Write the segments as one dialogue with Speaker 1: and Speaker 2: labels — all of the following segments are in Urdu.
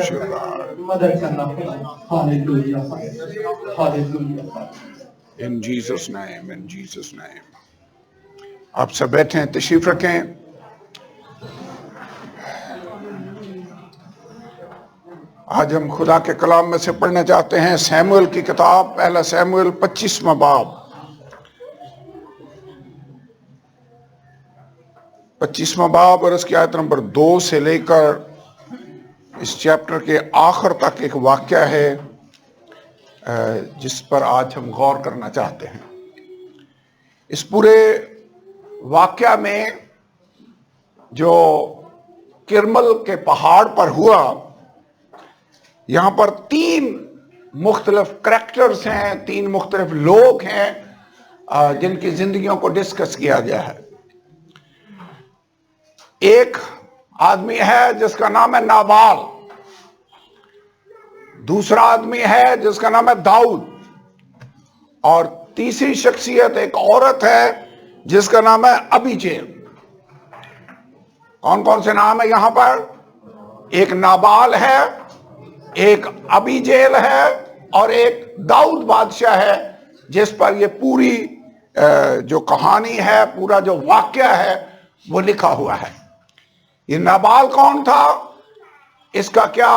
Speaker 1: مدد کرنا پڑا. Hallelujah hallelujah.
Speaker 2: In Jesus name, in Jesus name. آپ سب بیٹھیں، تشریف رکھیں. آج ہم خدا کے کلام میں سے پڑھنا چاہتے ہیں سیموئیل کی کتاب، پہلا سیموئیل 25واں باب. 25واں باب اور اس کی آیت نمبر 2 سے لے کر اس چیپٹر کے آخر تک ایک واقعہ ہے جس پر آج ہم غور کرنا چاہتے ہیں. اس پورے واقعہ میں جو کرمل کے پہاڑ پر ہوا، یہاں پر 3 مختلف کریکٹرز ہیں، 3 مختلف لوگ ہیں جن کی زندگیوں کو ڈسکس کیا گیا ہے. ایک آدمی ہے جس کا نام ہے نابال، دوسرا آدمی ہے جس کا نام ہے داؤد، اور تیسری شخصیت ایک عورت ہے جس کا نام ہے ابیجیل. کون کون سے نام ہے یہاں پر؟ ایک نابال ہے، ایک ابیجیل ہے، اور ایک داؤد بادشاہ ہے جس پر یہ پوری جو کہانی ہے، پورا جو واقعہ ہے وہ لکھا ہوا ہے. یہ نابال کون تھا، اس کا کیا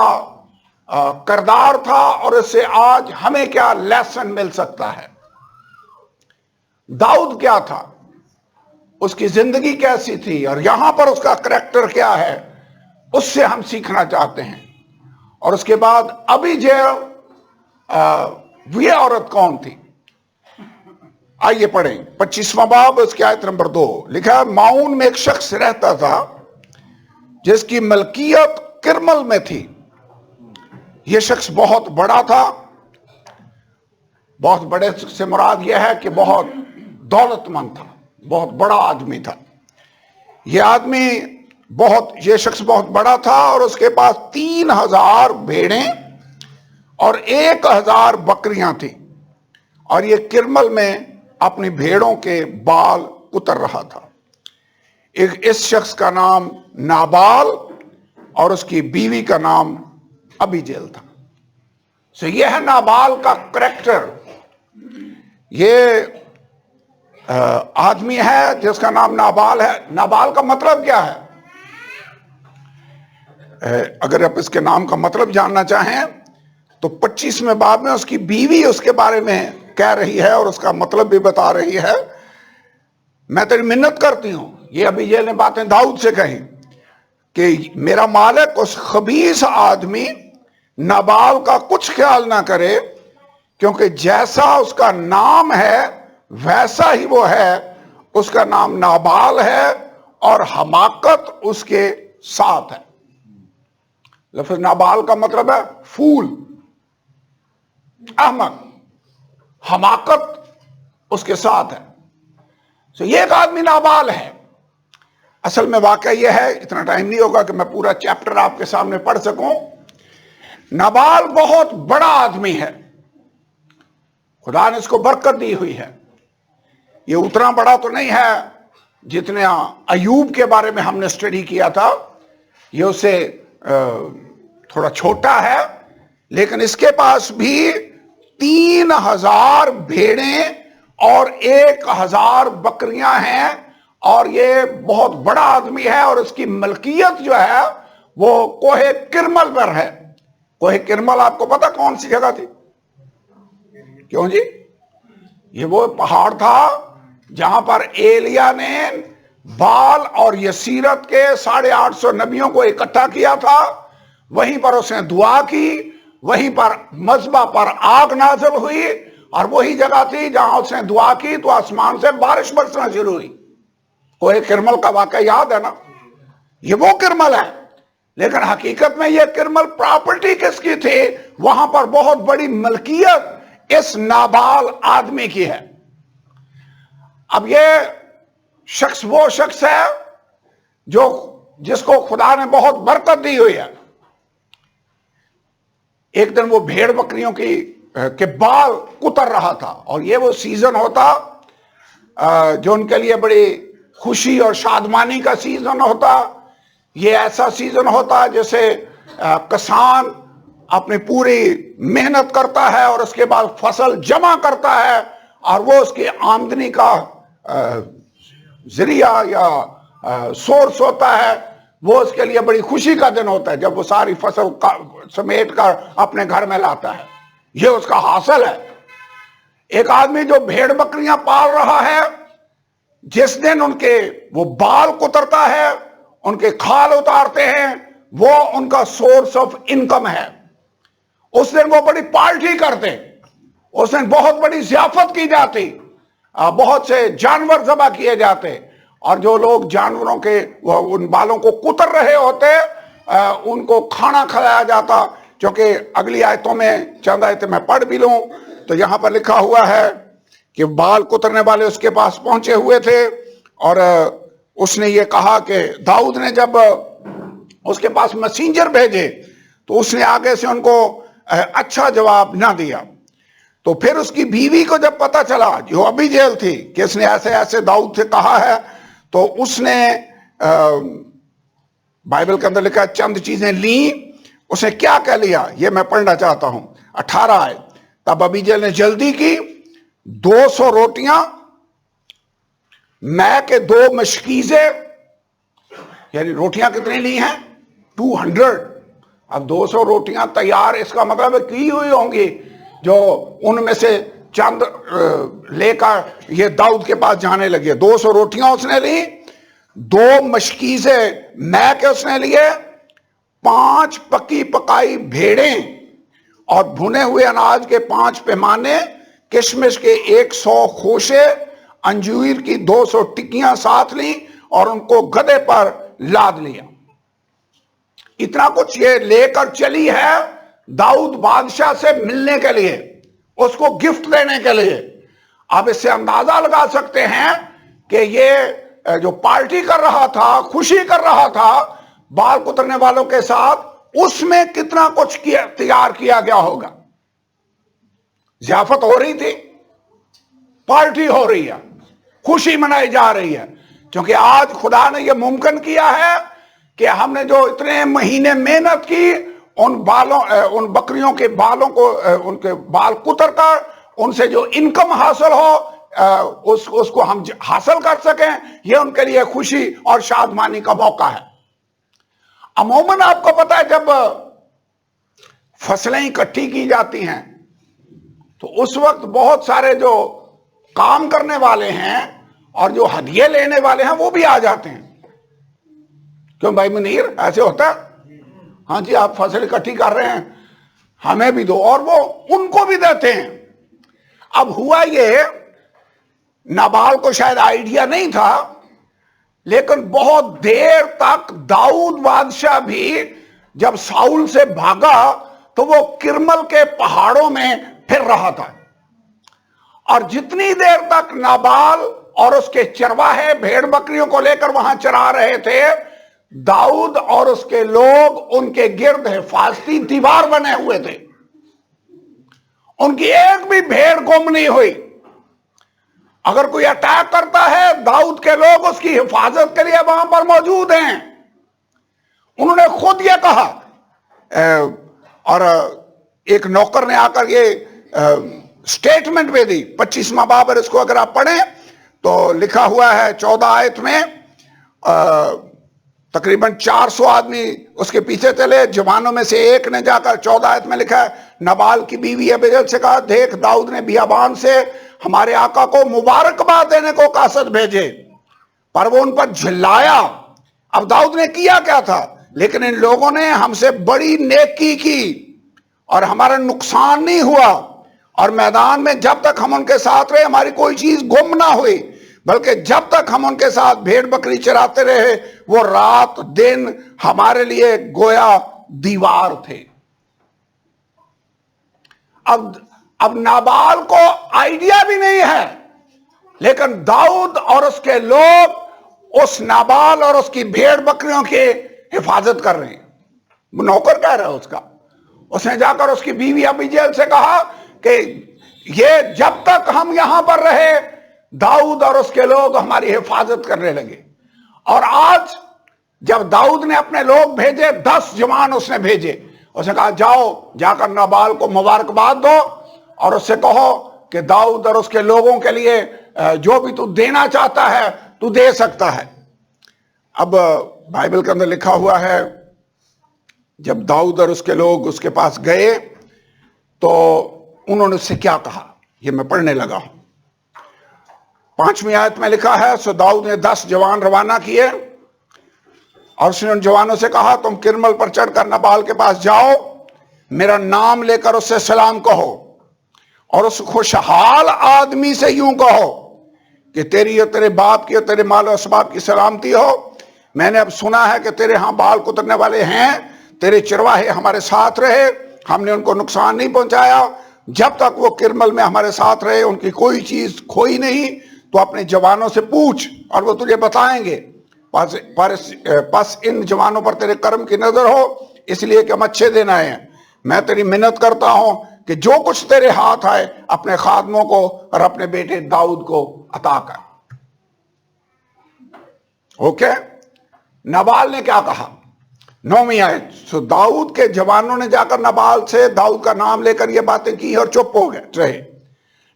Speaker 2: کردار تھا، اور اس سے آج ہمیں کیا لیسن مل سکتا ہے؟ داؤد کیا تھا، اس کی زندگی کیسی تھی، اور یہاں پر اس کا کریکٹر کیا ہے، اس سے ہم سیکھنا چاہتے ہیں. اور اس کے بعد ابیجیل یہ عورت کون تھی؟ آئیے پڑھیں 25واں باب اس کی آیت نمبر 2. لکھا ہے، ماؤن میں ایک شخص رہتا تھا جس کی ملکیت کرمل میں تھی. یہ شخص بہت بڑا تھا. بہت بڑے سے مراد یہ ہے کہ بہت دولت مند تھا، بہت بڑا آدمی تھا. یہ شخص بہت بڑا تھا اور اس کے پاس 3000 بھیڑیں اور 1000 بکریاں تھیں، اور یہ کرمل میں اپنی بھیڑوں کے بال کتر رہا تھا. اس شخص کا نام نابال اور اس کی بیوی کا نام ابیجیل تھا. یہ ہے نابال کا کریکٹر. یہ آدمی ہے جس کا نام نابال ہے. نابال کا مطلب کیا ہے؟ اگر آپ اس کے نام کا مطلب جاننا چاہیں تو 25ویں باب میں اس کی بیوی اس کے بارے میں کہہ رہی ہے اور اس کا مطلب بھی بتا رہی ہے. میں تیری منت کرتی ہوں، یہ ابیجیل نے باتیں داؤد سے کہیں، کہ میرا مالک اس خبیث آدمی نابال کا کچھ خیال نہ کرے، کیونکہ جیسا اس کا نام ہے ویسا ہی وہ ہے. اس کا نام نابال ہے اور حماقت اس کے ساتھ ہے. لفظ نابال کا مطلب ہے فول، احمق. حماقت اس کے ساتھ ہے. یہ ایک آدمی نابال ہے. اصل میں واقعہ یہ ہے، اتنا ٹائم نہیں ہوگا کہ میں پورا چیپٹر آپ کے سامنے پڑھ سکوں. نابال بہت بڑا آدمی ہے، خدا نے اس کو برکت دی ہوئی ہے. یہ اتنا بڑا تو نہیں ہے جتنا ایوب کے بارے میں ہم نے اسٹڈی کیا تھا. یہ اسے تھوڑا چھوٹا ہے، لیکن اس کے پاس بھی 3000 بھیڑیں اور 1000 بکریاں ہیں، اور یہ بہت بڑا آدمی ہے. اور اس کی ملکیت جو ہے وہ کوہ کرمل پر ہے. کوہ کرمل آپ کو پتا کون سی جگہ تھی؟ کیوں جی؟ یہ وہ پہاڑ تھا جہاں پر ایلیا نے بال اور یسیرت کے 850 نبیوں کو اکٹھا کیا تھا. وہیں پر اس نے دعا کی، وہیں پر مذبح پر آگ نازل ہوئی، اور وہی جگہ تھی جہاں اس نے دعا کی تو آسمان سے بارش برسنا شروع ہوئی. کوہ کرمل کا واقعہ یاد ہے نا؟ یہ وہ کرمل ہے. لیکن حقیقت میں یہ کرمل پراپرٹی کس کی تھی؟ وہاں پر بہت بڑی ملکیت اس نابال آدمی کی ہے. اب یہ شخص وہ شخص ہے جس کو خدا نے بہت برکت دی ہوئی ہے. ایک دن وہ بھیڑ بکریوں کے بال کتر رہا تھا، اور یہ وہ سیزن ہوتا جو ان کے لیے بڑی خوشی اور شادمانی کا سیزن ہوتا. یہ ایسا سیزن ہوتا جیسے کسان اپنی پوری محنت کرتا ہے اور اس کے بعد فصل جمع کرتا ہے اور وہ اس کی آمدنی کا ذریعہ یا سورس ہوتا ہے، وہ اس کے لیے بڑی خوشی کا دن ہوتا ہے جب وہ ساری فصل سمیٹ کر اپنے گھر میں لاتا ہے. یہ اس کا حاصل ہے. ایک آدمی جو بھیڑ بکریاں پال رہا ہے، جس دن ان کے وہ بال کترتا ہے، ان کے کھال اتارتے ہیں، وہ ان کا سورس آف انکم ہے. اس دن وہ بڑی پارٹی کرتے، اس دن بہت بڑی ضیافت کی جاتی، بہت سے جانور ذبح کیے جاتے، اور جو لوگ جانوروں کے ان بالوں کو کتر رہے ہوتے ان کو کھانا کھلایا جاتا. چونکہ اگلی آیتوں میں چند آیتیں میں پڑھ بھی لوں تو یہاں پر لکھا ہوا ہے کہ بال کترنے والے اس کے پاس پہنچے ہوئے تھے، اور اس نے یہ کہا کہ داؤد نے جب اس کے پاس مسینجر بھیجے تو اس نے آگے سے ان کو اچھا جواب نہ دیا. تو پھر اس کی بیوی کو جب پتا چلا، جو ابھی جیل تھی، کہ اس نے ایسے ایسے داؤد سے کہا ہے، تو اس نے بائبل کے اندر لکھا چند چیزیں لیں. اس نے کیا کہہ لیا یہ میں پڑھنا چاہتا ہوں. 18 آئے. تب ابیجیل نے جلدی کی، 200 روٹیاں، میں کے 2 مشکیزے، یعنی روٹیاں کتنی لی ہیں؟ 200. اب 200 روٹیاں تیار، اس کا مطلب کی ہوئی ہوں گی، جو ان میں سے چند لے کر یہ داؤد کے پاس جانے لگے. 200 روٹیاں اس نے لی، 2 مشکیزے میں کے اس نے لیے، 5 پکی پکائی بھیڑیں اور بھنے ہوئے اناج کے 5 پیمانے، کشمش کے 100 خوشے، انجیر کی 200 ٹکیاں ساتھ لی اور ان کو گدھے پر لاد لیا. اتنا کچھ یہ لے کر چلی ہے داؤد بادشاہ سے ملنے کے لیے، اس کو گفٹ دینے کے لیے. آپ اس سے اندازہ لگا سکتے ہیں کہ یہ جو پارٹی کر رہا تھا، خوشی کر رہا تھا بال کترنے والوں کے ساتھ، اس میں کتنا کچھ تیار کیا گیا ہوگا. ضیافت ہو رہی تھی، پارٹی ہو رہی ہے، خوشی منائی جا رہی ہے، کیونکہ آج خدا نے یہ ممکن کیا ہے کہ ہم نے جو اتنے مہینے محنت کی، ان بکریوں کے بالوں کو، ان کے بال کتر کر ان سے جو انکم حاصل ہو، اس کو ہم حاصل کر سکیں، یہ ان کے لیے خوشی اور شادمانی کا موقع ہے. عموماً آپ کو پتا ہے جب فصلیں اکٹھی کی جاتی ہیں تو اس وقت بہت سارے جو کام کرنے والے ہیں اور جو ہدیے لینے والے ہیں وہ بھی آ جاتے ہیں. کیوں بھائی منیر ایسے ہوتا ہے؟ ہاں جی، آپ فصل اکٹھی کر رہے ہیں، ہمیں بھی دو، اور وہ ان کو بھی دیتے ہیں. اب ہوا یہ، نابال کو شاید آئیڈیا نہیں تھا، لیکن بہت دیر تک داؤد بادشاہ بھی جب ساؤل سے بھاگا تو وہ کرمل کے پہاڑوں میں پھر رہا تھا. اور جتنی دیر تک نابال اور اس کے چرواہے بھیڑ بکریوں کو لے کر وہاں چرا رہے تھے، داؤد اور اس کے لوگ ان کے گرد حفاظتی دیوار بنے ہوئے تھے. ان کی ایک بھی بھیڑ گم نہیں ہوئی. اگر کوئی اٹیک کرتا ہے، داؤد کے لوگ اس کی حفاظت کے لیے وہاں پر موجود ہیں. انہوں نے خود یہ کہا، اور ایک نوکر نے آ کر یہ سٹیٹمنٹ بھی دی. 25واں باب اس کو اگر آپ پڑھیں تو لکھا ہوا ہے 14 آیت میں، تقریباً 400 آدمی اس کے پیچھے چلے، جوانوں میں سے ایک نے جا کر 14 آیت میں لکھا ہے، نبال کی بیوی ابیجیل سے کہا، دیکھ داؤد نے بیابان سے ہمارے آقا کو مبارکباد دینے کو قاصد بھیجے، پر وہ ان پر جھلایا. اب داؤد نے کیا کیا تھا؟ لیکن ان لوگوں نے ہم سے بڑی نیکی کی اور ہمارا نقصان نہیں ہوا، اور میدان میں جب تک ہم ان کے ساتھ رہے ہماری کوئی چیز گم نہ ہوئی، بلکہ جب تک ہم ان کے ساتھ بھیڑ بکری چراتے رہے وہ رات دن ہمارے لیے گویا دیوار تھے. اب نابال کو آئیڈیا بھی نہیں ہے، لیکن داؤد اور اس کے لوگ اس نابال اور اس کی بھیڑ بکریوں کی حفاظت کر رہے ہیں. نوکر کہہ رہا ہے اس کا. اس نے جا کر اس کی بیوی ابیجیل سے کہا کہ یہ جب تک ہم یہاں پر رہے، داؤد اور اس کے لوگ ہماری حفاظت کرنے لگے. اور آج جب داؤد نے اپنے لوگ بھیجے، 10 جوان اس نے بھیجے، اس نے کہا جاؤ جا کر نابال کو مبارکباد دو اور اس سے کہو کہ داؤد اور اس کے لوگوں کے لیے جو بھی تو دینا چاہتا ہے تو دے سکتا ہے۔ اب بائبل کے اندر لکھا ہوا ہے جب داؤد اور اس کے لوگ اس کے پاس گئے تو انہوں نے اس سے کیا کہا، یہ میں پڑھنے لگا ہوں۔ 5ویں آیت میں لکھا ہے، سو داؤد نے 10 جوان روانہ کیے اور اس نے ان جوانوں سے کہا تم کرمل پر چڑھ کر نابال کے پاس جاؤ، میرا نام لے کر اس سے سلام کہو اور اس خوشحال آدمی سے یوں کہو کہ تیری اور تیرے باپ کی اور تیرے مال و اسباب کی سلامتی ہو۔ میں نے اب سنا ہے کہ تیرے ہاں بال کترنے والے ہیں، تیرے چرواہے ہمارے ساتھ رہے، ہم نے ان کو نقصان نہیں پہنچایا، جب تک وہ کرمل میں ہمارے ساتھ رہے ان کی کوئی چیز کھوئی نہیں۔ تو اپنے جوانوں سے پوچھ اور وہ تجھے بتائیں گے، پس ان جوانوں پر تیرے کرم کی نظر ہو، اس لیے کہ ہم اچھے دن آئے ہیں۔ میں تیری منت کرتا ہوں کہ جو کچھ تیرے ہاتھ آئے اپنے خادموں کو اور اپنے بیٹے داؤد کو عطا کر۔ اوکے، نابال نے کیا کہا؟ 9ویں آیت، سو داؤد کے جوانوں نے جا کر نابال سے داؤد کا نام لے کر یہ باتیں کی اور چپ ہو گئے رہے۔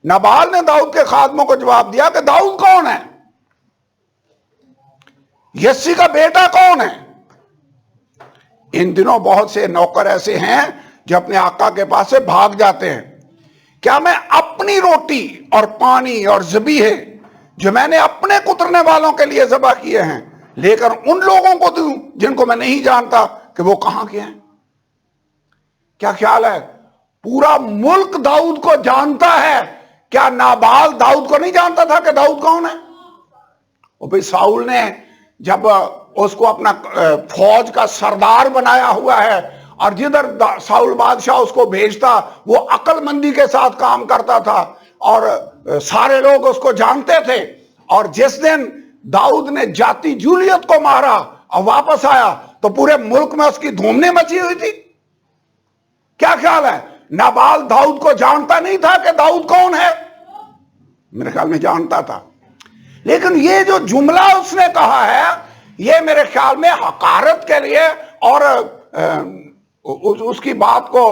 Speaker 2: نابال نے داؤد کے خادموں کو جواب دیا کہ داؤد کون ہے؟ یسی کا بیٹا کون ہے؟ ان دنوں بہت سے نوکر ایسے ہیں جو اپنے آقا کے پاس سے بھاگ جاتے ہیں، کیا میں اپنی روٹی اور پانی اور ذبیحے جو میں نے اپنے کترنے والوں کے لیے ذبح کیے ہیں لے کر ان لوگوں کو دوں جن کو میں نہیں جانتا کہ وہ کہاں کے ہیں؟ کیا خیال ہے؟ پورا ملک داؤد کو جانتا ہے، کیا نابال داؤد کو نہیں جانتا تھا کہ داؤد کون ہے؟ اور بھئی ساؤل نے جب اس کو اپنا فوج کا سردار بنایا ہوا ہے اور جدھر ساؤل بادشاہ اس کو بھیجتا وہ عقل مندی کے ساتھ کام کرتا تھا اور سارے لوگ اس کو جانتے تھے، اور جس دن داؤد نے جاتی جولیت کو مارا اور واپس آیا تو پورے ملک میں اس کی دھومنے مچی ہوئی تھی۔ کیا خیال ہے؟ نابال داؤد کو جانتا نہیں تھا کہ داؤد کون ہے؟ میرے خیال میں جانتا تھا، لیکن یہ جو جملہ اس نے کہا ہے یہ میرے خیال میں حقارت کے لیے اور اس کی بات کو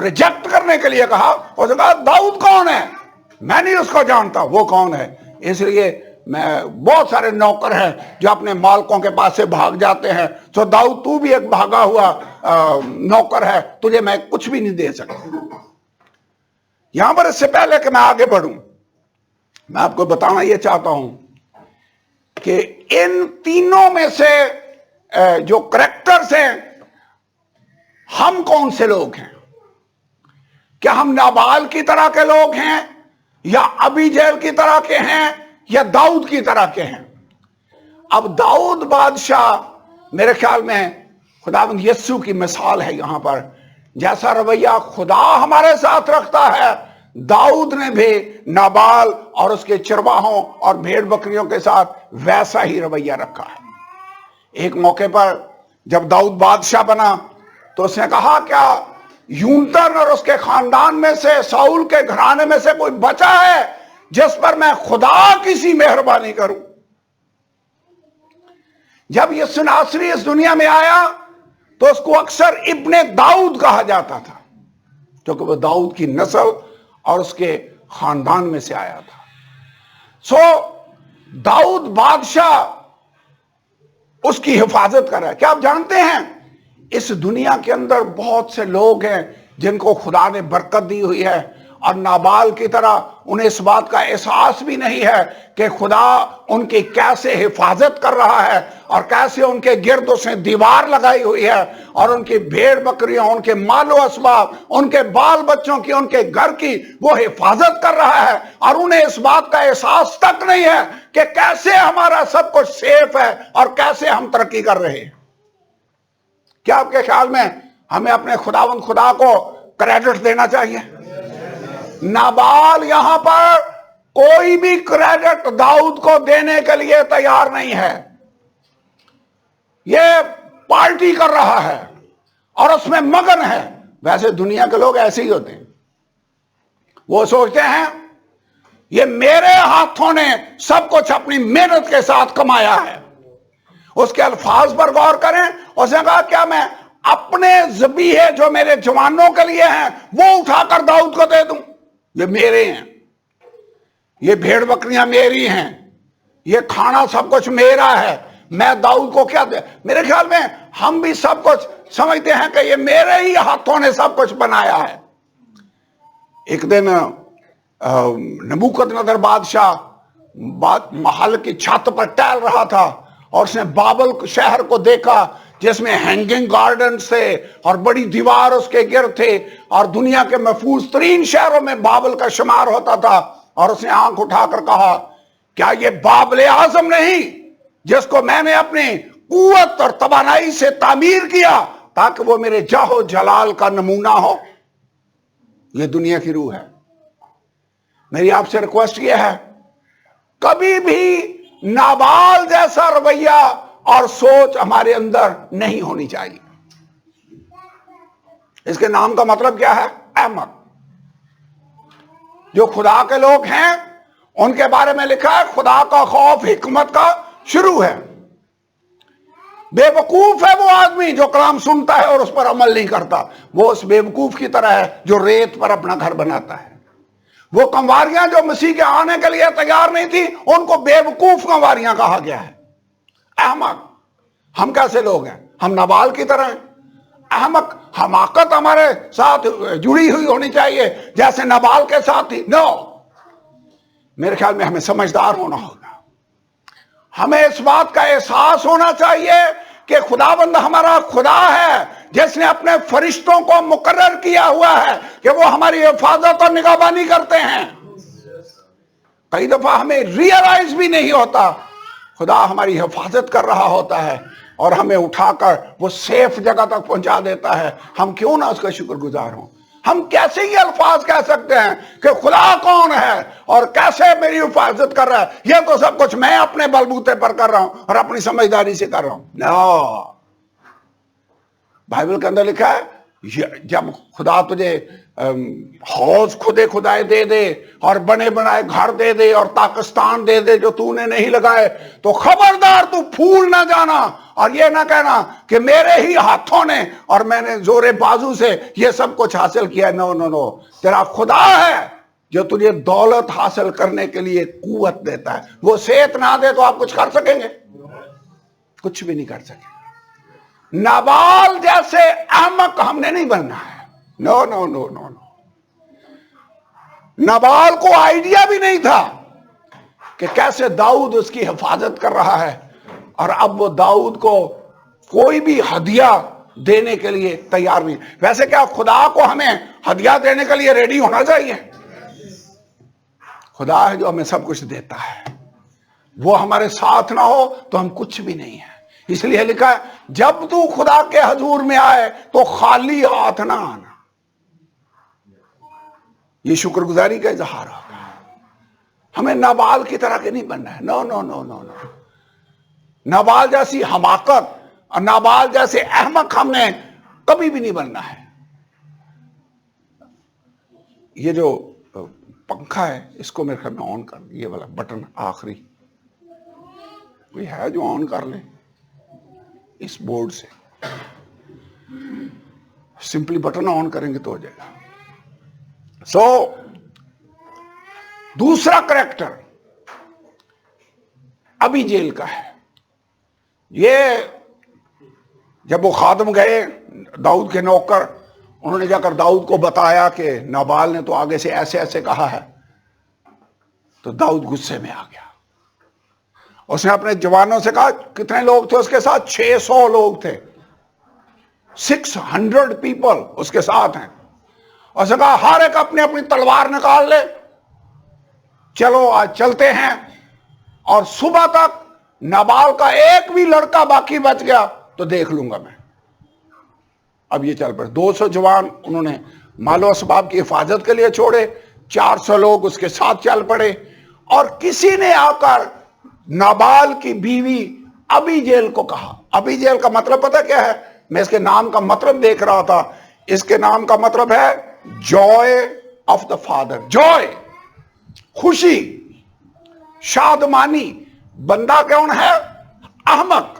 Speaker 2: ریجیکٹ کرنے کے لیے کہا۔ اس نے کہا داؤد کون ہے؟ میں نہیں اس کو جانتا، وہ کون ہے؟ اس لیے بہت سارے نوکر ہیں جو اپنے مالکوں کے پاس سے بھاگ جاتے ہیں، تو داؤد تو بھی ایک بھاگا ہوا نوکر ہے، تجھے میں کچھ بھی نہیں دے سکتا۔ یہاں پر اس سے پہلے کہ میں آگے بڑھوں میں آپ کو بتانا یہ چاہتا ہوں کہ ان تینوں میں سے جو کریکٹرز ہیں ہم کون سے لوگ ہیں؟ کیا ہم نابال کی طرح کے لوگ ہیں یا ابی جیل کی طرح کے ہیں یا داؤد کی طرح کے ہیں؟ اب داؤد بادشاہ میرے خیال میں خداوند یسوع کی مثال ہے یہاں پر، جیسا رویہ خدا ہمارے ساتھ رکھتا ہے داؤد نے بھی نابال اور اس کے چرواہوں اور بھیڑ بکریوں کے ساتھ ویسا ہی رویہ رکھا ہے۔ ایک موقع پر جب داؤد بادشاہ بنا تو اس نے کہا کیا یونتن اور اس کے خاندان میں سے ساؤل کے گھرانے میں سے کوئی بچا ہے جس پر میں خدا کسی مہربانی کروں؟ جب یسوع ناصری اس دنیا میں آیا تو اس کو اکثر ابن داؤد کہا جاتا تھا کیونکہ وہ داؤد کی نسل اور اس کے خاندان میں سے آیا تھا۔ سو داؤد بادشاہ اس کی حفاظت کر رہا ہے۔ کیا آپ جانتے ہیں اس دنیا کے اندر بہت سے لوگ ہیں جن کو خدا نے برکت دی ہوئی ہے اور نابال کی طرح انہیں اس بات کا احساس بھی نہیں ہے کہ خدا ان کی کیسے حفاظت کر رہا ہے اور کیسے ان کے گرد اس نے دیوار لگائی ہوئی ہے اور ان کی بھیڑ بکریوں، ان کے مال و اسباب، ان کے بال بچوں کی، ان کے گھر کی وہ حفاظت کر رہا ہے، اور انہیں اس بات کا احساس تک نہیں ہے کہ کیسے ہمارا سب کچھ سیف ہے اور کیسے ہم ترقی کر رہے ہیں۔ کیا آپ کے خیال میں ہمیں اپنے خداوند خدا کو کریڈٹ دینا چاہیے؟ نابال یہاں پر کوئی بھی کریڈٹ داؤد کو دینے کے لیے تیار نہیں ہے، یہ پارٹی کر رہا ہے اور اس میں مگن ہے۔ ویسے دنیا کے لوگ ایسے ہی ہوتے ہیں، وہ سوچتے ہیں یہ میرے ہاتھوں نے سب کچھ اپنی محنت کے ساتھ کمایا ہے، اس کے الفاظ پر غور کریں. اس نے کہا کیا میں اپنے ذبیحے جو میرے جوانوں کے لیے ہیں وہ اٹھا کر داؤد کو دے دوں؟ یہ میرے ہیں، یہ بھیڑ بکریاں میری ہیں، یہ کھانا سب کچھ میرا ہے، میں داؤد کو کیا دے؟ میرے خیال میں ہم بھی سب کچھ سمجھتے ہیں کہ یہ میرے ہی ہاتھوں نے سب کچھ بنایا ہے. ایک دن نبوکدنضر بادشاہ محل کی چھت پر ٹہل رہا تھا اور اس نے بابل شہر کو دیکھا جس میں ہینگنگ گارڈنز تھے اور بڑی دیوار اس کے گرد تھے اور دنیا کے محفوظ ترین شہروں میں بابل کا شمار ہوتا تھا. اور اس نے آنکھ اٹھا کر کہا کیا یہ بابل اعظم نہیں جس کو میں نے اپنی قوت اور توانائی سے تعمیر کیا تاکہ وہ میرے جاہ و جلال کا نمونہ ہو؟ یہ دنیا کی روح ہے. میری آپ سے ریکویسٹ یہ ہے کبھی بھی نابال جیسا رویہ اور سوچ ہمارے اندر نہیں ہونی چاہیے. اس کے نام کا مطلب کیا ہے؟ احمق. جو خدا کے لوگ ہیں ان کے بارے میں لکھا ہے خدا کا خوف حکمت کا شروع ہے. بے وقوف ہے وہ آدمی جو کلام سنتا ہے اور اس پر عمل نہیں کرتا. وہ اس بے وقوف کی طرح ہے جو ریت پر اپنا گھر بناتا ہے. وہ کنواریاں جو مسیح کے آنے کے لیے تیار نہیں تھی ان کو بے وقوف کنواریاں کہا گیا ہے. احمق. ہم کیسے لوگ ہیں؟ ہم نابال کی طرح ہیں. احمق. حماقت ہمارے ساتھ جڑی ہوئی ہونی چاہیے جیسے نابال کے ساتھ ہی. نو. میرے خیال میں ہمیں سمجھدار ہونا ہوگا. ہمیں اس بات کا احساس ہونا چاہیے کہ خداوند ہمارا خدا ہے جس نے اپنے فرشتوں کو مقرر کیا ہوا ہے کہ وہ ہماری حفاظت اور نگہبانی کرتے ہیں. کئی دفعہ ہمیں ریئلائز بھی نہیں ہوتا خدا ہماری حفاظت کر رہا ہوتا ہے اور ہمیں اٹھا کر وہ سیف جگہ تک پہنچا دیتا ہے. ہم کیوں نہ اس کا شکر گزار ہوں؟ ہم کیسے یہ الفاظ کہہ سکتے ہیں کہ خدا کون ہے اور کیسے میری حفاظت کر رہا ہے؟ یہ تو سب کچھ میں اپنے بلبوتے پر کر رہا ہوں اور اپنی سمجھداری سے کر رہا ہوں. نو. بائبل کے اندر لکھا ہے جب خدا تجھے حوض خودے خدائے دے دے اور بنے بنائے گھر دے دے اور پاکستان دے دے جو تو نے نہیں لگائے تو خبردار تو پھول نہ جانا اور یہ نہ کہنا کہ میرے ہی ہاتھوں نے اور میں نے زور بازو سے یہ سب کچھ حاصل کیا. نو نو نو. تیرا خدا ہے جو تجھے دولت حاصل کرنے کے لیے قوت دیتا ہے. وہ صحت نہ دے تو آپ کچھ کر سکیں گے؟ کچھ بھی نہیں کر سکیں. نابال جیسے احمق ہم نے نہیں بننا ہے. نو نو نو نو نو. نابال کو آئیڈیا بھی نہیں تھا کہ کیسے داؤد اس کی حفاظت کر رہا ہے اور اب وہ داؤد کو کوئی بھی ہدیہ دینے کے لیے تیار نہیں. ویسے کیا خدا کو ہمیں ہدیہ دینے کے لیے ریڈی ہونا چاہیے؟ خدا ہے جو ہمیں سب کچھ دیتا ہے. وہ ہمارے ساتھ نہ ہو تو ہم کچھ بھی نہیں ہیں. اس لیے لکھا ہے جب تو خدا کے حضور میں آئے تو خالی ہاتھ نہ آنا. یہ شکر گزاری کا اظہار ہوگا. ہمیں نابال کی طرح کے نہیں بننا ہے. نو نو نو نو نو. نابال جیسی حماقت اور نابال جیسے احمق ہم نے کبھی بھی نہیں بننا ہے. یہ جو پنکھا ہے اس کو میرے خیال میں آن کر یہ والا بٹن آخری کوئی ہے جو آن کر لے اس بورڈ سے. سمپلی بٹن آن کریں گے تو ہو جائے گا. سو دوسرا کریکٹر ابھی جیل کا ہے. یہ جب وہ خادم گئے داؤد کے نوکر انہوں نے جا کر داؤد کو بتایا کہ نابال نے تو آگے سے ایسے ایسے کہا ہے تو داؤد غصے میں آ گیا. اس نے اپنے جوانوں سے کہا کتنے لوگ تھے اس کے ساتھ؟ 600 لوگ تھے. 600 پیپل اس کے ساتھ ہیں. اس نے کہا ہر ایک اپنی اپنی تلوار نکال لے, چلو آج چلتے ہیں, اور صبح تک نابال کا ایک بھی لڑکا باقی بچ گیا تو دیکھ لوں گا میں. اب یہ چل پڑے. 200 جوان انہوں نے مال و اسباب کی حفاظت کے لیے چھوڑے, 400 لوگ اس کے ساتھ چل پڑے, اور کسی نے آ کر نابال کی بیوی ابھی جیل کو کہا. ابھی جیل کا مطلب پتہ کیا ہے؟ میں اس کے نام کا مطلب دیکھ رہا تھا. اس کے نام کا مطلب ہے joy of the father. Joy, خوشی, شادمانی. بندہ کون ہے؟ احمق.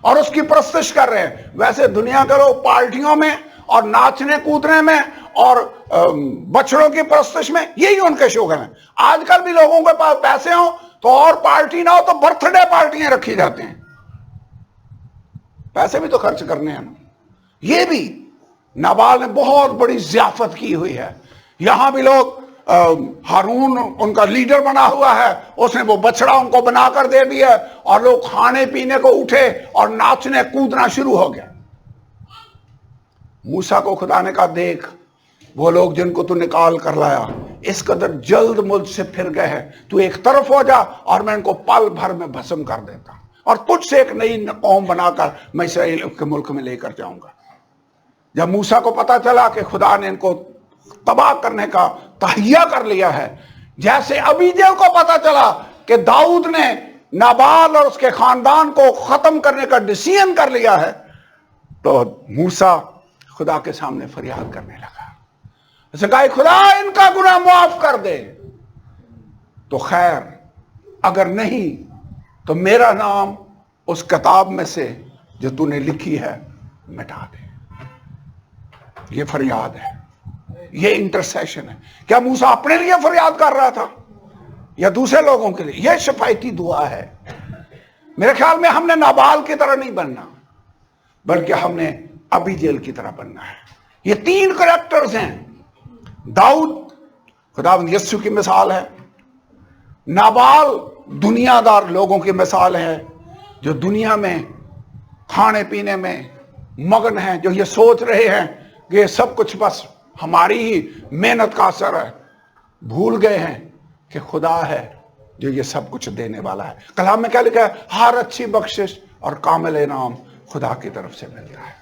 Speaker 2: اور اس کی پرستش کر رہے ہیں. ویسے دنیا کے لوگ پارٹیوں میں اور ناچنے کودنے میں اور بچڑوں کی پرستش میں یہی ان کے شوق ہیں. آج کل بھی لوگوں کے پاس پیسے ہوں تو اور پارٹی نہ ہو تو برتھ ڈے پارٹیاں رکھی جاتی ہیں. پیسے بھی تو خرچ کرنے ہیں. یہ بھی نابال نے بہت بڑی ضیافت کی ہوئی ہے. یہاں بھی لوگ ہارون ان کا لیڈر بنا ہوا ہے, اس نے وہ بچڑا ان کو بنا کر دے دیا اور لوگ کھانے پینے کو اٹھے اور ناچنے کودنا شروع ہو گیا. موسیٰ کو خدا نے کہا دیکھ وہ لوگ جن کو تو نکال کر لایا اس قدر جلد ملک سے پھر گئے ہیں, تو ایک طرف ہو جا اور میں ان کو پل بھر میں بھسم کر دیتا ہوں اور تجھ سے ایک نئی قوم بنا کر میں اسرائیل کے ملک میں لے کر جاؤں گا. جب موسیٰ کو پتا چلا کہ خدا نے ان کو تباہ کرنے کا تہیہ کر لیا ہے, جیسے ابیجیل کو پتا چلا کہ داؤد نے نابال اور اس کے خاندان کو ختم کرنے کا ڈیسیژن کر لیا ہے, تو موسیٰ خدا کے سامنے فریاد کرنے لگا. اس نے کہا خدا ان کا گناہ معاف کر دے. تو خیر اگر نہیں تو میرا نام اس کتاب میں سے جو تو نے لکھی ہے مٹا دے. یہ فریاد ہے, یہ انٹرسیشن ہے. کیا موسیٰ اپنے لیے فریاد کر رہا تھا یا دوسرے لوگوں کے لیے؟ یہ شفاعتی دعا ہے. میرے خیال میں ہم نے نابال کی طرح نہیں بننا بلکہ ہم نے ابیجیل کی طرح بننا ہے. یہ تین کریکٹرز ہیں. داؤد خداوند یسوع کی مثال ہے, نابال دنیا دار لوگوں کی مثال ہے جو دنیا میں کھانے پینے میں مگن ہیں, جو یہ سوچ رہے ہیں کہ یہ سب کچھ بس ہماری ہی محنت کا اثر ہے, بھول گئے ہیں کہ خدا ہے جو یہ سب کچھ دینے والا ہے. کلام میں کیا لکھا ہے؟ ہر اچھی بخشش اور کامل انعام خدا کی طرف سے ملتا ہے.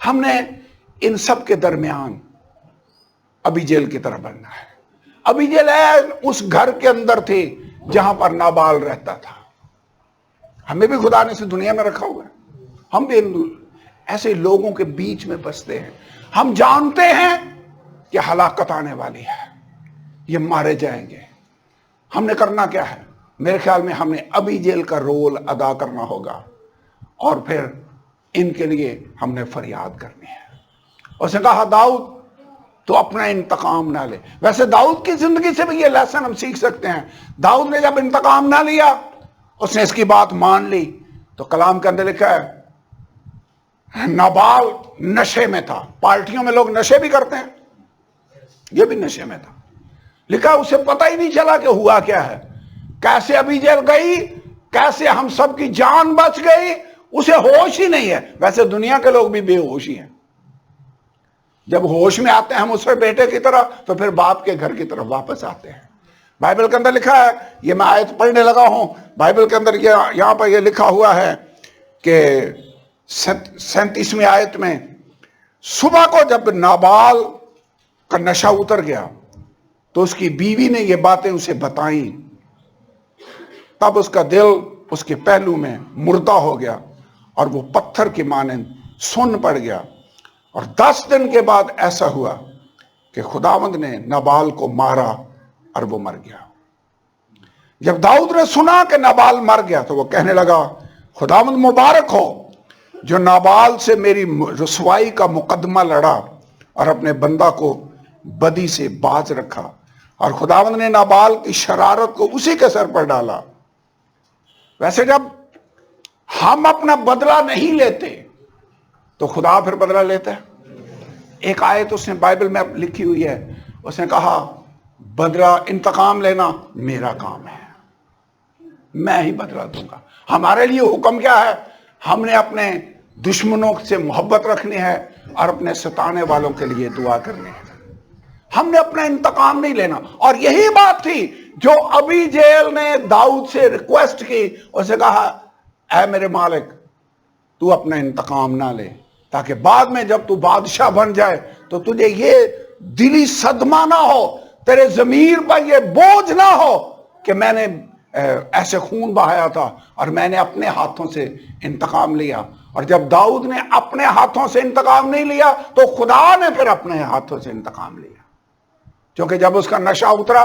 Speaker 2: ہم نے ان سب کے درمیان ابیجیل کی طرح بننا ہے. ابیجیل اس گھر کے اندر تھی جہاں پر نابال رہتا تھا. ہمیں بھی خدا نے اس دنیا میں رکھا ہوا ہے. ہم بھی ایسے لوگوں کے بیچ میں بستے ہیں. ہم جانتے ہیں کہ ہلاکت آنے والی ہے, یہ مارے جائیں گے. ہم نے کرنا کیا ہے؟ میرے خیال میں ہم نے ابیجیل کا رول ادا کرنا ہوگا اور پھر ان کے لیے ہم نے فریاد کرنی ہے. اس نے کہا داؤد تو اپنا انتقام نہ لے. ویسے داؤد کی زندگی سے بھی یہ لیسن ہم سیکھ سکتے ہیں. داؤد نے جب انتقام نہ لیا, اس نے اس کی بات مان لی, تو کلام کے اندر لکھا ہے نابال نشے میں تھا. پارٹیوں میں لوگ نشے بھی کرتے ہیں, یہ بھی نشے میں تھا. لکھا اسے پتہ ہی نہیں چلا کہ ہوا کیا ہے, کیسے ابیجیل گئی, کیسے ہم سب کی جان بچ گئی, اسے ہوش ہی نہیں ہے. ویسے دنیا کے لوگ بھی بے ہوش ہی ہیں. جب ہوش میں آتے ہیں ہم اس بیٹے کی طرح تو پھر باپ کے گھر کی طرف واپس آتے ہیں. بائبل کے اندر لکھا ہے, یہ میں آیت پڑھنے لگا ہوں, بائبل کے اندر یہاں پر یہ لکھا ہوا ہے کہ 37ویں آیت میں, صبح کو جب نابال کا نشہ اتر گیا تو اس کی بیوی نے یہ باتیں اسے بتائیں, تب اس کا دل اس کے پہلو میں مردہ ہو گیا اور وہ پتھر کی مانند سن پڑ گیا. اور 10 دن کے بعد ایسا ہوا کہ خداوند نے نابال کو مارا اور وہ مر گیا. جب داؤد نے سنا کہ نابال مر گیا تو وہ کہنے لگا خداوند مبارک ہو جو نابال سے میری رسوائی کا مقدمہ لڑا اور اپنے بندہ کو بدی سے باز رکھا, اور خداوند نے نابال کی شرارت کو اسی کے سر پر ڈالا. ویسے جب ہم اپنا بدلہ نہیں لیتے تو خدا پھر بدلہ لیتا ہے. ایک آیت اس نے بائبل میں لکھی ہوئی ہے, اس نے کہا بدلہ انتقام لینا میرا کام ہے, میں ہی بدلہ دوں گا. ہمارے لیے حکم کیا ہے؟ ہم نے اپنے دشمنوں سے محبت رکھنی ہے اور اپنے ستانے والوں کے لیے دعا کرنی ہے. ہم نے اپنا انتقام نہیں لینا. اور یہی بات تھی جو ابیجیل نے داؤد سے ریکویسٹ کی. اسے کہا اے میرے مالک تو اپنا انتقام نہ لے, تاکہ بعد میں جب تو بادشاہ بن جائے تو تجھے یہ دلی صدمہ نہ ہو, تیرے ضمیر پر یہ بوجھ نہ ہو کہ میں نے ایسے خون بہایا تھا اور میں نے اپنے ہاتھوں سے انتقام لیا. اور جب داؤد نے اپنے ہاتھوں سے انتقام نہیں لیا تو خدا نے پھر اپنے ہاتھوں سے انتقام لیا, کیونکہ جب اس کا نشہ اترا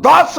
Speaker 2: 10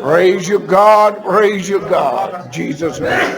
Speaker 2: Praise you God, praise you God, Jesus name.